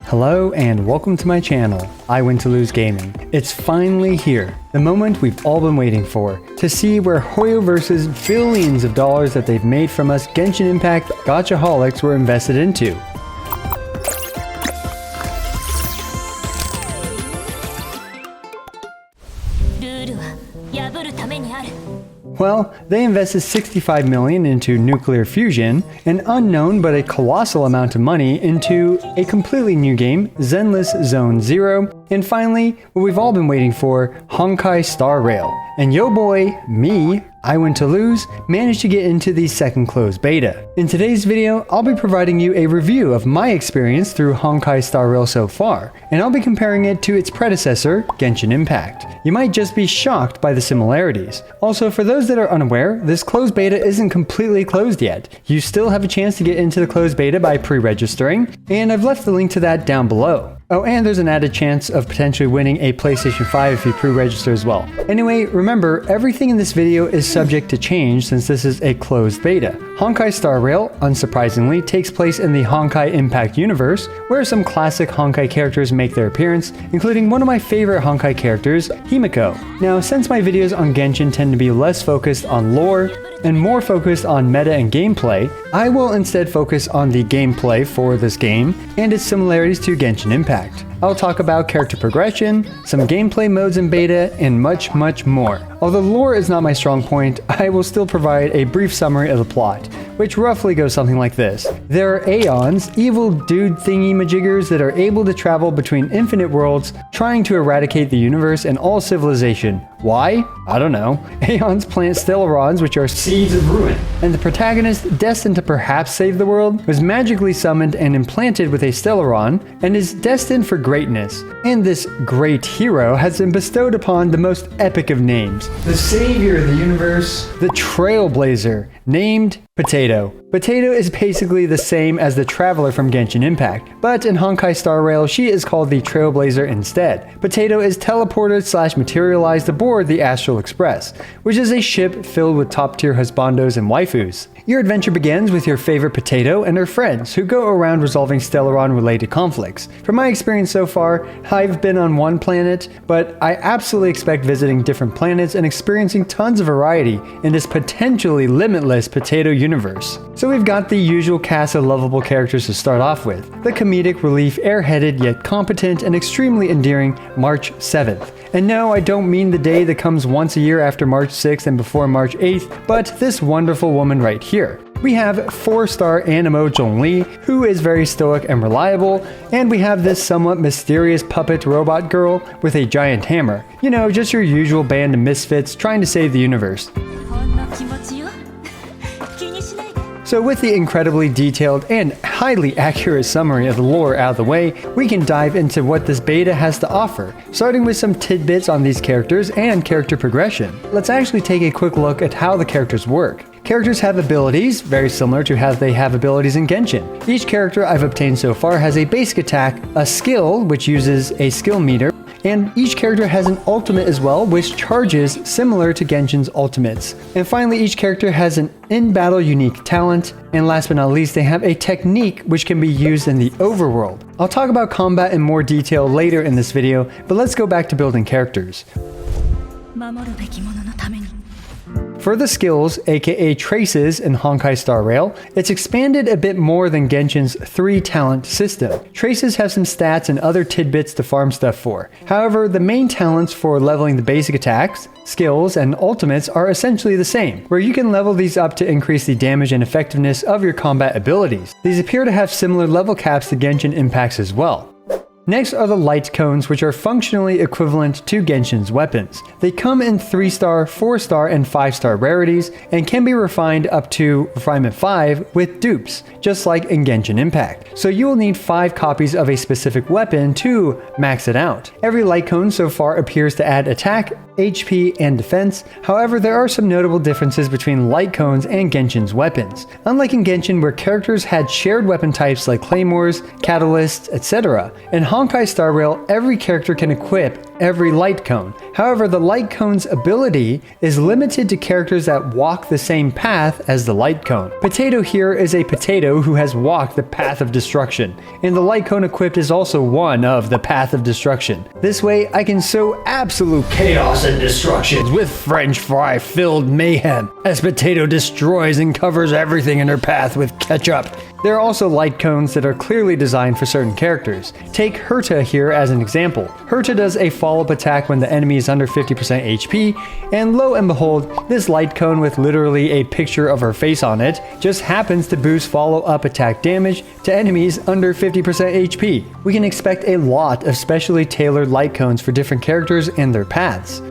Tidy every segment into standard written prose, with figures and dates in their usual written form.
Hello and welcome to my channel, I Win to Lose Gaming. It's finally here, the moment we've all been waiting for, to see where Mihoyo versus billions of dollars that they've made from us Genshin Impact gotchaholics were invested into. Well, they invested $65 million into nuclear fusion, an unknown but a colossal amount of money into a completely new game, Zenless Zone Zero, and finally, what we've all been waiting for, Honkai Star Rail. And yo boy, me, I Win to Lose, managed to get into the second closed beta. In today's video, I'll be providing you a review of my experience through Honkai Star Rail so far, and I'll be comparing it to its predecessor, Genshin Impact. You might just be shocked by the similarities. Also, for those that are unaware, this closed beta isn't completely closed yet. You still have a chance to get into the closed beta by pre-registering, and I've left the link to that down below. Oh, and there's an added chance of potentially winning a PlayStation 5 if you pre-register as well. Anyway, remember, everything in this video is subject to change since this is a closed beta. Honkai Star Rail, unsurprisingly, takes place in the Honkai Impact universe, where some classic Honkai characters make their appearance, including one of my favorite Honkai characters, Himiko. Now, since my videos on Genshin tend to be less focused on lore, and more focused on meta and gameplay, I will instead focus on the gameplay for this game and its similarities to Genshin Impact. I'll talk about character progression, some gameplay modes in beta, and much more. Although lore is not my strong point, I will still provide a brief summary of the plot, which roughly goes something like this. There are Aeons, evil dude thingy-majiggers that are able to travel between infinite worlds, trying to eradicate the universe and all civilization. Why? I don't know. Aeons plant Stellarons, which are seeds of ruin, and the protagonist, destined to perhaps save the world, was magically summoned and implanted with a Stellaron, and is destined for greatness. And this great hero has been bestowed upon the most epic of names, the savior of the universe, the trailblazer, named Potato. Potato is basically the same as the Traveler from Genshin Impact, but in Honkai Star Rail, she is called the Trailblazer instead. Potato is teleported / materialized aboard the Astral Express, which is a ship filled with top-tier husbandos and waifus. Your adventure begins with your favorite Potato and her friends, who go around resolving Stellaron-related conflicts. From my experience so far, I've been on one planet, but I absolutely expect visiting different planets and experiencing tons of variety in this potentially limitless Potato universe. So we've got the usual cast of lovable characters to start off with. The comedic relief, airheaded yet competent and extremely endearing March 7th. And no, I don't mean the day that comes once a year after March 6th and before March 8th, but this wonderful woman right here. We have 4-star Animo Zhongli, who is very stoic and reliable, and we have this somewhat mysterious puppet robot girl with a giant hammer. You know, just your usual band of misfits trying to save the universe. So with the incredibly detailed and highly accurate summary of the lore out of the way, we can dive into what this beta has to offer, starting with some tidbits on these characters and character progression. Let's actually take a quick look at how the characters work. Characters have abilities, very similar to how they have abilities in Genshin. Each character I've obtained so far has a basic attack, a skill, which uses a skill meter, and each character has an ultimate as well, which charges similar to Genshin's ultimates. And finally, each character has an in-battle unique talent, and last but not least, they have a technique which can be used in the overworld. I'll talk about combat in more detail later in this video, but let's go back to building characters. For the skills, aka traces in Honkai Star Rail, it's expanded a bit more than Genshin's 3-talent system. Traces have some stats and other tidbits to farm stuff for. However, the main talents for leveling the basic attacks, skills, and ultimates are essentially the same, where you can level these up to increase the damage and effectiveness of your combat abilities. These appear to have similar level caps to Genshin Impact's as well. Next are the light cones, which are functionally equivalent to Genshin's weapons. They come in 3-star, 4-star, and 5-star rarities, and can be refined up to Refinement 5 with dupes, just like in Genshin Impact. So you will need 5 copies of a specific weapon to max it out. Every light cone so far appears to add attack, HP, and defense. However, there are some notable differences between light cones and Genshin's weapons. Unlike in Genshin, where characters had shared weapon types like claymores, catalysts, etc., in Honkai Star Rail, every character can equip every light cone. However, the light cone's ability is limited to characters that walk the same path as the light cone. Potato here is a potato who has walked the path of destruction, and the light cone equipped is also one of the path of destruction. This way, I can sow absolute chaos and destruction with French fry filled mayhem as Potato destroys and covers everything in her path with ketchup. There are also light cones that are clearly designed for certain characters. Take Herta here as an example. Herta does a follow-up attack when the enemy is under 50% HP, and lo and behold, this light cone with literally a picture of her face on it just happens to boost follow-up attack damage to enemies under 50% HP. We can expect a lot of specially tailored light cones for different characters and their paths.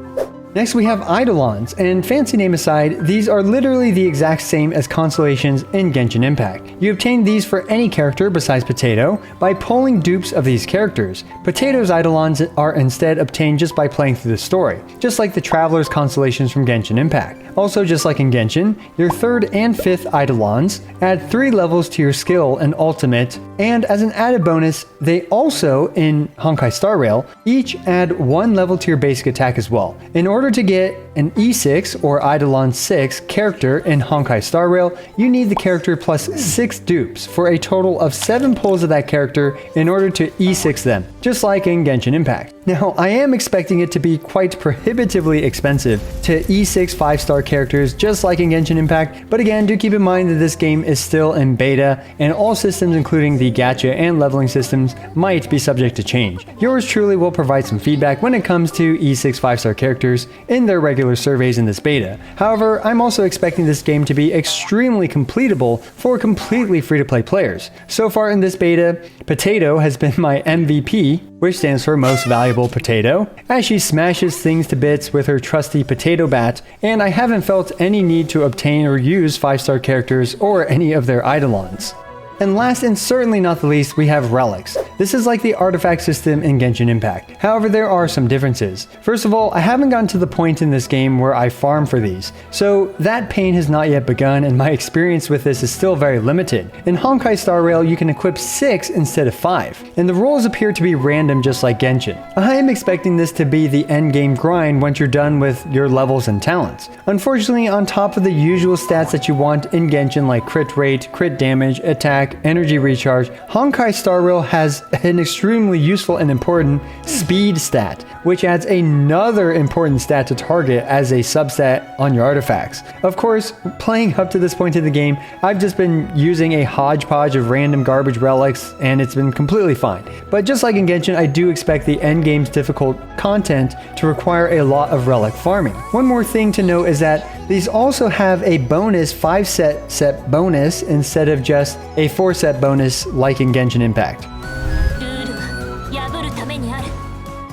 Next we have Eidolons, and fancy name aside, these are literally the exact same as constellations in Genshin Impact. You obtain these for any character besides Potato by pulling dupes of these characters. Potato's Eidolons are instead obtained just by playing through the story, just like the Traveler's constellations from Genshin Impact. Also, just like in Genshin, your 3rd and 5th Eidolons add 3 levels to your skill and ultimate, and as an added bonus, they also, in Honkai Star Rail, each add 1 level to your basic attack as well. In order to get an E6 or Eidolon 6 character in Honkai Star Rail, you need the character plus 6 dupes for a total of 7 pulls of that character in order to E6 them, just like in Genshin Impact. Now, I am expecting it to be quite prohibitively expensive to E6 5-star characters just like in Genshin Impact, but again, do keep in mind that this game is still in beta, and all systems including the gacha and leveling systems might be subject to change. Yours truly will provide some feedback when it comes to E6 5-star characters in their regular surveys in this beta. However, I'm also expecting this game to be extremely completable for completely free-to-play players. So far in this beta, Potato has been my MVP, which stands for Most Valuable Potato, as she smashes things to bits with her trusty potato bat, and I haven't felt any need to obtain or use 5-star characters or any of their Eidolons. And last and certainly not the least, we have relics. This is like the artifact system in Genshin Impact. However, there are some differences. First of all, I haven't gotten to the point in this game where I farm for these, so that pain has not yet begun and my experience with this is still very limited. In Honkai Star Rail, you can equip 6 instead of 5, and the rolls appear to be random just like Genshin. I am expecting this to be the endgame grind once you're done with your levels and talents. Unfortunately, on top of the usual stats that you want in Genshin like crit rate, crit damage, attack, energy recharge, Honkai Star Rail has an extremely useful and important speed stat, which adds another important stat to target as a substat on your artifacts. Of course, playing up to this point in the game, I've just been using a hodgepodge of random garbage relics and it's been completely fine. But just like in Genshin, I do expect the endgame's difficult content to require a lot of relic farming. One more thing to note is that these also have a bonus 5-set bonus instead of just a 4-set bonus like in Genshin Impact.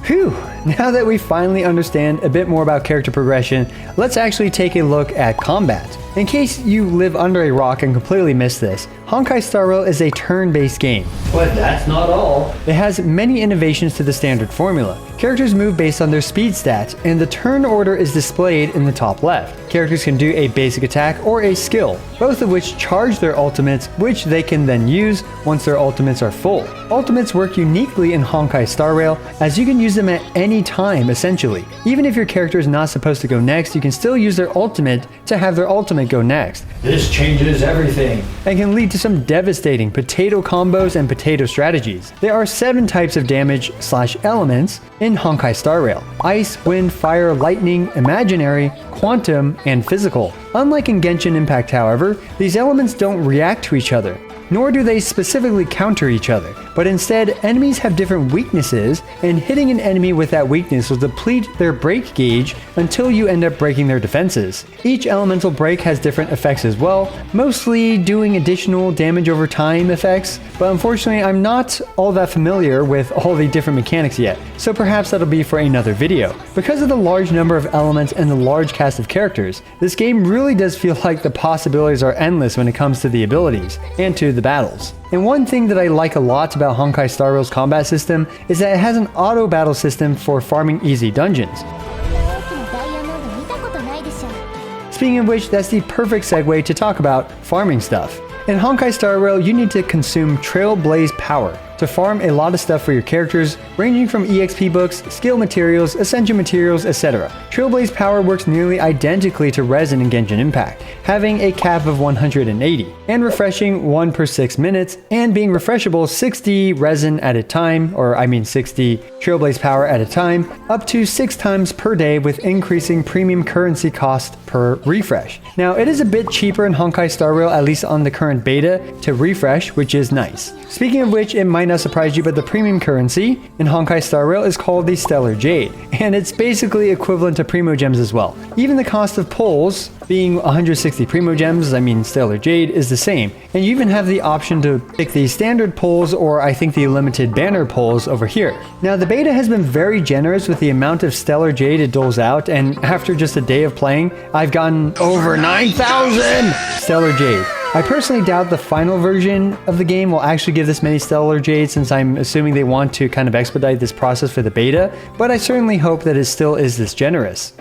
Phew! Now that we finally understand a bit more about character progression, let's actually take a look at combat. In case you live under a rock and completely missed this, Honkai Star Rail is a turn-based game. But that's not all. It has many innovations to the standard formula. Characters move based on their speed stat, and the turn order is displayed in the top left. Characters can do a basic attack or a skill, both of which charge their ultimates, which they can then use once their ultimates are full. Ultimates work uniquely in Honkai Star Rail, as you can use them at any time, essentially. Even if your character is not supposed to go next, you can still use their ultimate to have their ultimate go next. This changes everything, and can lead to some devastating potato combos and potato strategies. There are 7 types of damage/elements in Honkai Star Rail: ice, wind, fire, lightning, imaginary, quantum, and physical. Unlike in Genshin Impact, however, these elements don't react to each other, nor do they specifically counter each other, but instead enemies have different weaknesses, and hitting an enemy with that weakness will deplete their break gauge until you end up breaking their defenses. Each elemental break has different effects as well, mostly doing additional damage over time effects, but unfortunately I'm not all that familiar with all the different mechanics yet, so perhaps that'll be for another video. Because of the large number of elements and the large cast of characters, this game really does feel like the possibilities are endless when it comes to the abilities, and to the battles. And one thing that I like a lot about Honkai Star Rail's combat system is that it has an auto battle system for farming easy dungeons. Speaking of which, that's the perfect segue to talk about farming stuff. In Honkai Star Rail, you need to consume Trailblaze Power, to farm a lot of stuff for your characters, ranging from EXP books, skill materials, ascension materials, etc. Trailblaze power works nearly identically to resin in Genshin Impact, having a cap of 180, and refreshing 1 per 6 minutes, and being refreshable 60 resin at a time, or I mean 60 Trailblaze power at a time, up to 6 times per day with increasing premium currency cost per refresh. Now, it is a bit cheaper in Honkai Star Rail, at least on the current beta, to refresh, which is nice. Speaking of which, it might not surprise you, but the premium currency in Honkai Star Rail is called the Stellar Jade, and it's basically equivalent to Primo Gems as well. Even the cost of pulls, being 160 Primo Gems, I mean Stellar Jade, is the same. And you even have the option to pick the standard pulls, or I think the limited banner pulls over here. Now, the beta has been very generous with the amount of Stellar Jade it doles out, and after just a day of playing, I've gotten over 9,000 Stellar Jade. I personally doubt the final version of the game will actually give this many Stellar Jade, since I'm assuming they want to kind of expedite this process for the beta, but I certainly hope that it still is this generous.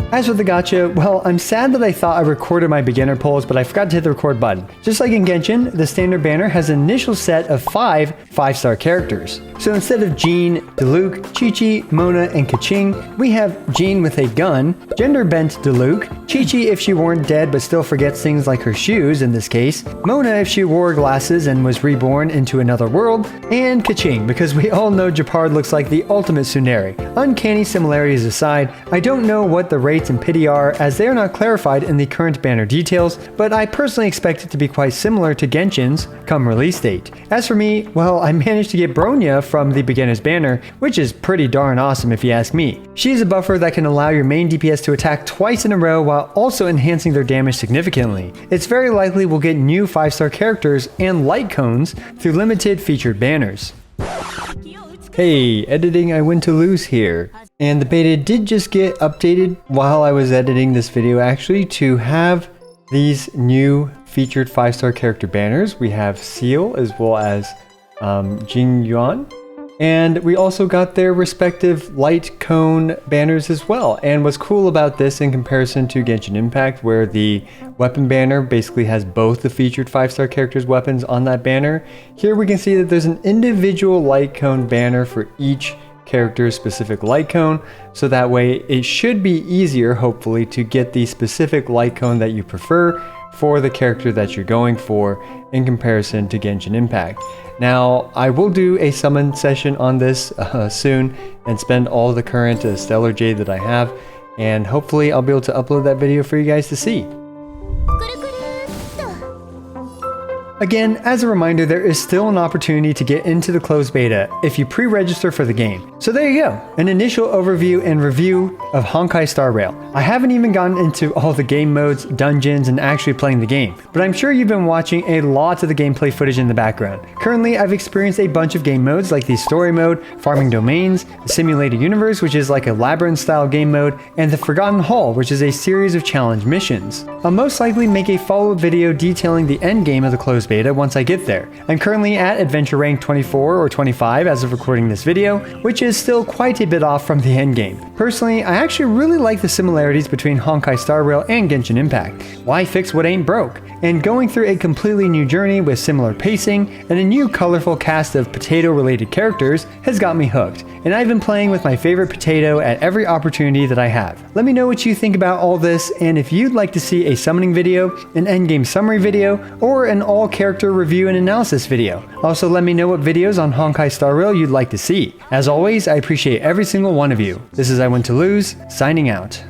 As for the gacha, well, I'm sad that I thought I recorded my beginner polls, but I forgot to hit the record button. Just like in Genshin, the standard banner has an initial set of 5 5-star characters. So instead of Jean, Diluc, Qiqi, Mona, and Keqing, we have Jean with a gun, gender-bent Diluc, Qiqi if she weren't dead but still forgets things like her shoes in this case, Mona if she wore glasses and was reborn into another world, and Keqing because we all know Gepard looks like the ultimate Tsuneri. Uncanny similarities aside, I don't know what the rates and pity are, as they are not clarified in the current banner details, but I personally expect it to be quite similar to Genshin's come release date. As for me, well, I managed to get Bronya from the beginner's banner, which is pretty darn awesome if you ask me. She is a buffer that can allow your main DPS to attack twice in a row while also enhancing their damage significantly. It's very likely we'll get new 5-star characters and light cones through limited featured banners. Hey, editing I went to lose here. And the beta did just get updated while I was editing this video actually to have these new featured 5-star character banners. We have Seal as well as Jing Yuan. And we also got their respective light cone banners as well. And what's cool about this in comparison to Genshin Impact, where the weapon banner basically has both the featured 5-star characters' weapons on that banner, here we can see that there's an individual light cone banner for each character's specific light cone, so that way it should be easier, hopefully, to get the specific light cone that you prefer for the character that you're going for in comparison to Genshin Impact. Now, I will do a summon session on this soon and spend all the current Stellar Jade that I have, and hopefully I'll be able to upload that video for you guys to see. Again, as a reminder, there is still an opportunity to get into the closed beta if you pre-register for the game. So there you go, an initial overview and review of Honkai Star Rail. I haven't even gotten into all the game modes, dungeons, and actually playing the game, but I'm sure you've been watching a lot of the gameplay footage in the background. Currently, I've experienced a bunch of game modes like the story mode, farming domains, the simulated universe, which is like a labyrinth style game mode, and the Forgotten Hall, which is a series of challenge missions. I'll most likely make a follow-up video detailing the end game of the closed beta once I get there. I'm currently at adventure rank 24 or 25 as of recording this video, which is still quite a bit off from the end game. Personally, I actually really like the similarities between Honkai Star Rail and Genshin Impact. Why fix what ain't broke? And going through a completely new journey with similar pacing and a new colorful cast of potato-related characters has got me hooked, and I've been playing with my favorite potato at every opportunity that I have. Let me know what you think about all this, and if you'd like to see a summoning video, an endgame summary video, or an all-character review and analysis video. Also, let me know what videos on Honkai Star Rail you'd like to see. As always, I appreciate every single one of you. This is I Went to Lose, signing out.